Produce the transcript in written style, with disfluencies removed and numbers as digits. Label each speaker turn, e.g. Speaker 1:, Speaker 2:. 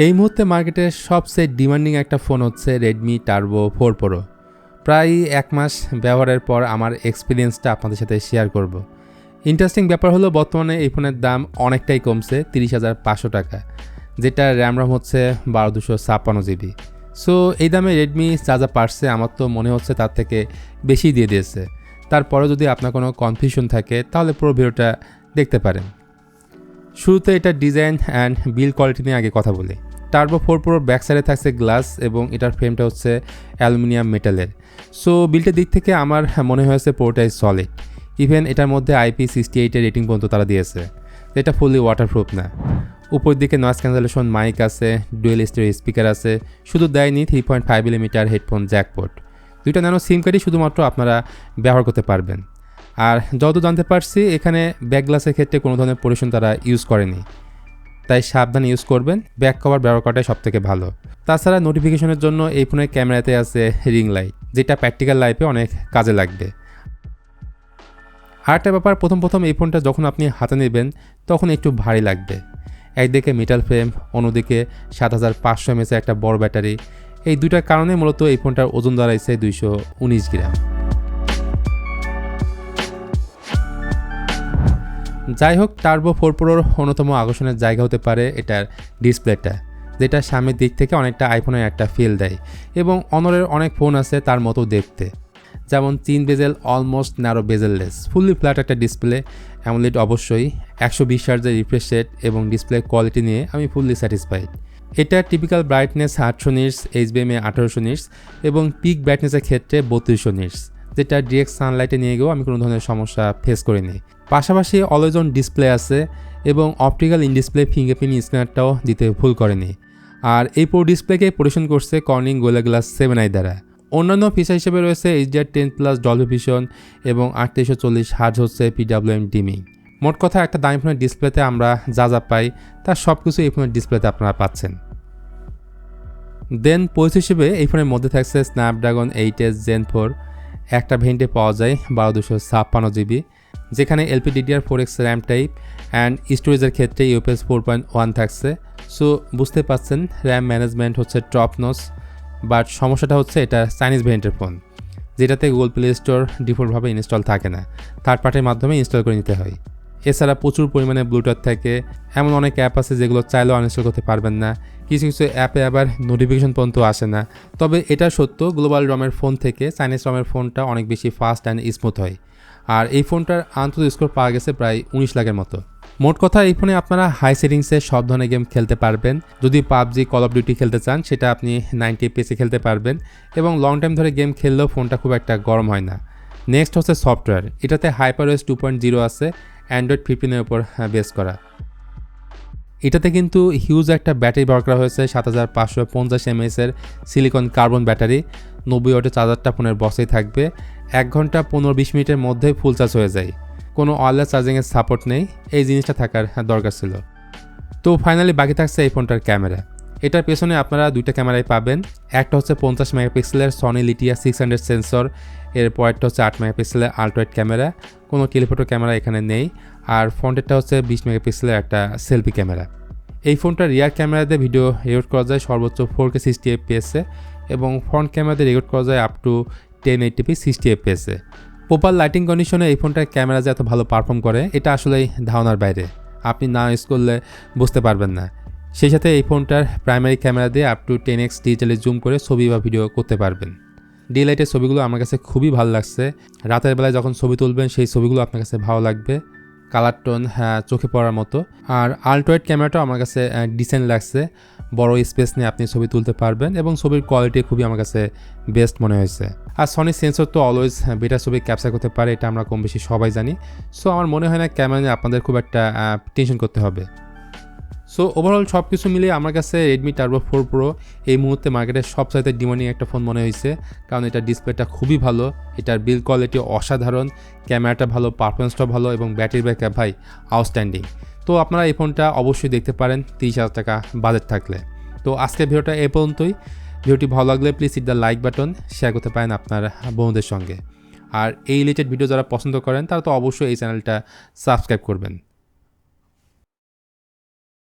Speaker 1: এই মুহূর্তে মার্কেটের সবচেয়ে ডিমান্ডিং একটা ফোন হচ্ছে রেডমি টার্বো 4 প্রো। প্রায় 1 মাস ব্যবহারের পর আমার এক্সপিরিয়েন্সটা আপনাদের সাথে শেয়ার করব। ইন্টারেস্টিং ব্যাপার হলো বর্তমানে এই ফোনের দাম অনেকটাই কমছে 30,500 টাকা, যেটা র্যাম রম হচ্ছে 12256 জিবি। সো এই দামে রেডমি যা পারছে আমার তো মনে হচ্ছে তার থেকে বেশি দিয়ে দিয়েছে। তারপরে যদি আপনার কোনো কনফিউশন থাকে তাহলে পুরো ভিডিওটা দেখতে পারেন। শুরুতে এটা ডিজাইন অ্যান্ড বিল্ড কোয়ালিটি নিয়ে আগে কথা বলি। টার্বো 4 প্রোর ব্যাক সাইডে থাকছে গ্লাস এবং এটার ফ্রেমটা হচ্ছে অ্যালুমিনিয়াম মেটালের। সো বিল্ডের দিক থেকে আমার মনে হয়েছে পুরোটাই সলিড। ইভেন এটার মধ্যে IP68 এর রেটিং পর্যন্ত তারা দিয়েছে, এটা ফুললি ওয়াটারপ্রুফ না। উপর দিকে নয়েজ ক্যান্সেলেশন মাইক আছে, ডুয়েল স্টেরিও স্পিকার আছে, শুধু দেয়নি 3.5 মিলিমিটার হেডফোন জ্যাকপোর্ট। 2টা ন্যানো সিম কার্ডই শুধুমাত্র আপনারা ব্যবহার করতে পারবেন। আর যত জানতে পারছি এখানে ব্যাক গ্লাসের ক্ষেত্রে কোনো ধরনের পলিউশন তারা ইউজ করেনি, তাই সাবধানে ইউজ করবেন। ব্যাক কভার ব্যবহার করাটাই সবথেকে ভালো। তাছাড়া নোটিফিকেশনের জন্য এই ফোনের ক্যামেরাতে আছে রিং লাইট, যেটা প্র্যাকটিক্যাল লাইফে অনেক কাজে লাগবে। আরেকটা ব্যাপার, প্রথম এই ফোনটা যখন আপনি হাতে নেবেন তখন একটু ভারী লাগবে। একদিকে মেটাল ফ্রেম, অন্যদিকে 7500 mAh একটা বড় ব্যাটারি। এই দুইটার কারণে মূলত এই ফোনটার ওজন দাঁড়াইছে 219 গ্রাম। যাই হোক, টার্বো 4 প্রোর অন্যতম আকর্ষণের জায়গা হতে পারে এটার ডিসপ্লেটা, যেটা সামনের দিক থেকে অনেকটা আইফোনের একটা ফিল দেয় এবং অনরের অনেক ফোন আছে তার মতো দেখতে, যেমন 3 bezel almost narrow bezelless fully flat একটা ডিসপ্লে। অ্যামোলেড অবশ্যই, 120 হার্জের রিফ্রেশ রেট এবং ডিসপ্লে কোয়ালিটি নিয়ে আমি ফুললি স্যাটিসফাইড। এটা typical brightness 800 nits, HBMA 1800 nits এবং পিক ব্রাইটনেসের ক্ষেত্রে 3200 নিটস, যেটা ডিরেক্ট সানলাইটে নিয়ে গিয়েও আমি কোনো ধরনের সমস্যা ফেস করিনি। পাশাপাশি অলওয়েজ অন ডিসপ্লে আছে এবং অপটিক্যাল ইন ডিসপ্লে ফিঙ্গারপ্রিন্ট স্ক্যানারটাও দিতে ভুল করেনি। আর এই পুরো ডিসপ্লেকে পরিবেশন করছে কর্নিং গোরিলা গ্লাস 7i দ্বারা। অন্যান্য ফিচার হিসেবে রয়েছে HDR10+ ডলবি ভিশন এবং 3840 হার্জ হচ্ছে PWM ডিমিং। মোট কথা, একটা দামি ফোনের ডিসপ্লেতে আমরা যা পাই তার সব কিছু এই ফোনের ডিসপ্লেতে আপনারা পাচ্ছেন। দেন পোজ হিসেবে এই ফোনের মধ্যে থাকছে স্ন্যাপড্রাগন 8s Gen 4। একটা ভেরিয়েন্টে পাওয়া যায় 12256 জিবি, যেখানে LPDDR4X র্যাম টাইপ অ্যান্ড স্টোরেজের ক্ষেত্রে UFS 4.1 থাকছে। সো বুঝতে পারছেন র্যাম ম্যানেজমেন্ট হচ্ছে টপ নচ। বাট সমস্যাটা হচ্ছে এটা চাইনিজ ভেরিয়েন্টের ফোন, যেটাতে গুগল প্লে স্টোর ডিফল্টভাবে ইনস্টল থাকে না, থার্ড পার্টির মাধ্যমে ইনস্টল করে নিতে হয়। এছাড়া প্রচুর পরিমাণে ব্লুটুথ থাকে, এমন অনেক অ্যাপ আছে যেগুলো চাইলেও আনইনস্টল করতে পারবেন না। কিছু অ্যাপে আবার নোটিফিকেশন পর্যন্ত আসে না। তবে এটা সত্য, গ্লোবাল রমের ফোন থেকে চাইনিজ রমের ফোনটা অনেক বেশি ফাস্ট অ্যান্ড স্মুথ হয়। আর এই ফোনটার আন্তর্জাতিক স্কোর পাওয়া গেছে প্রায় 19 লাখের মতো। মোট কথা, এই ফোনে আপনারা হাই সেটিংসে সব ধরনের গেম খেলতে পারবেন। যদি PUBG, কল অফ ডিউটি খেলতে চান সেটা আপনি 90 FPS খেলতে পারবেন এবং লং টাইম ধরে গেম খেললেও ফোনটা খুব একটা গরম হয় না। নেক্সট হচ্ছে সফটওয়্যার। এটাতে HyperOS 2.0 আছে, অ্যান্ড্রয়েড 15 এর উপর বেস করা। এটাতে কিন্তু হিউজ একটা ব্যাটারি ব্যবহার করা হয়েছে, 7550 mAh এর সিলিকন কার্বন ব্যাটারি। 90 ওয়াটের চার্জারটা ফোনের বক্সেই থাকবে। 1 ঘন্টা 15-20 মিনিটের মধ্যেই ফুল চার্জ হয়ে যায়। কোনো ওয়্যারলেস চার্জিংয়ের সাপোর্ট নেই, এই জিনিসটা থাকার দরকার ছিল। তো ফাইনালি বাকি থাকছে এই ফোনটার ক্যামেরা। এটার পেছনে আপনারা 2টা ক্যামেরাই পাবেন। একটা হচ্ছে 50 মেগাপিক্সেলের সনি লিটিয়া 600 সেন্সর, এরপর একটা হচ্ছে 8 মেগাপিক্সেলের আল্ট্রাওয়াইড ক্যামেরা। কোনো টেলিফোটো ক্যামেরা এখানে নেই। আর ফ্রন্টেরটা হচ্ছে 20 মেগাপিক্সেলের একটা সেলফি ক্যামেরা। এই ফোনটার রিয়ার ক্যামেরাতে ভিডিও রেকর্ড করা যায় সর্বোচ্চ 4K 60 fps এবং ফ্রন্ট ক্যামেরাতে রেকর্ড করা যায় up to 1080p 60 fps। Proper lighting কন্ডিশনে এই ফোনটার ক্যামেরা যে এত ভালো পারফর্ম করে এটা আসলেই ধারণার বাইরে, আপনি না ইউজ করলে বুঝতে পারবেন না। সেই সাথে এই ফোনটার প্রাইমারি ক্যামেরা দিয়ে up to 10x digitally zoom করে ছবি বা ভিডিও করতে পারবেন। ডে লাইটের ছবিগুলো আমার কাছে খুবই ভালো লাগছে। রাতের বেলায় যখন ছবি তুলবেন সেই ছবিগুলো আপনার কাছে ভালো লাগবে, কালার টোন চোখে পড়ার মতো। আর আল্ট্রাওয়াইড ক্যামেরাটাও আমার কাছে ডিসেন্ট লাগছে, বড় স্পেস নিয়ে আপনি ছবি তুলতে পারবেন এবং ছবির কোয়ালিটি খুবই আমার কাছে বেস্ট মনে হয়েছে। আর সনি সেন্সর তো অলওয়েজ বেটার ছবি ক্যাপচার করতে পারে, এটা আমরা কম বেশি সবাই জানি। সো আমার মনে হয় না ক্যামেরা নিয়ে আপনাদের খুব একটা টেনশন করতে হবে। সো ওভারঅল সব কিছু মিলিয়ে আমার কাছে রেডমি টার্বো 4 প্রো এই মুহূর্তে মার্কেটের সবচাইতে ডিমান্ডিং একটা ফোন মনে হয়েছে, কারণ এটার ডিসপ্লেটা খুবই ভালো, এটার বিল্ড কোয়ালিটি অসাধারণ, ক্যামেরাটা ভালো, পারফরমেন্সটা ভালো এবং ব্যাটারি ব্যাকআপ ভাই আউটস্ট্যান্ডিং। তো আপনারা এই ফোনটা অবশ্যই দেখতে পারেন 30,000 টাকা বাজেট থাকলে। তো আজকের ভিডিওটা এ পর্যন্তই। ভিডিওটি ভালো লাগলে please hit the like button, share করতে পারেন আপনার বন্ধুদের সঙ্গে। আর এই রিলেটেড ভিডিও যারা পছন্দ করেন তারা তো অবশ্যই এই চ্যানেলটা সাবস্ক্রাইব করবেন।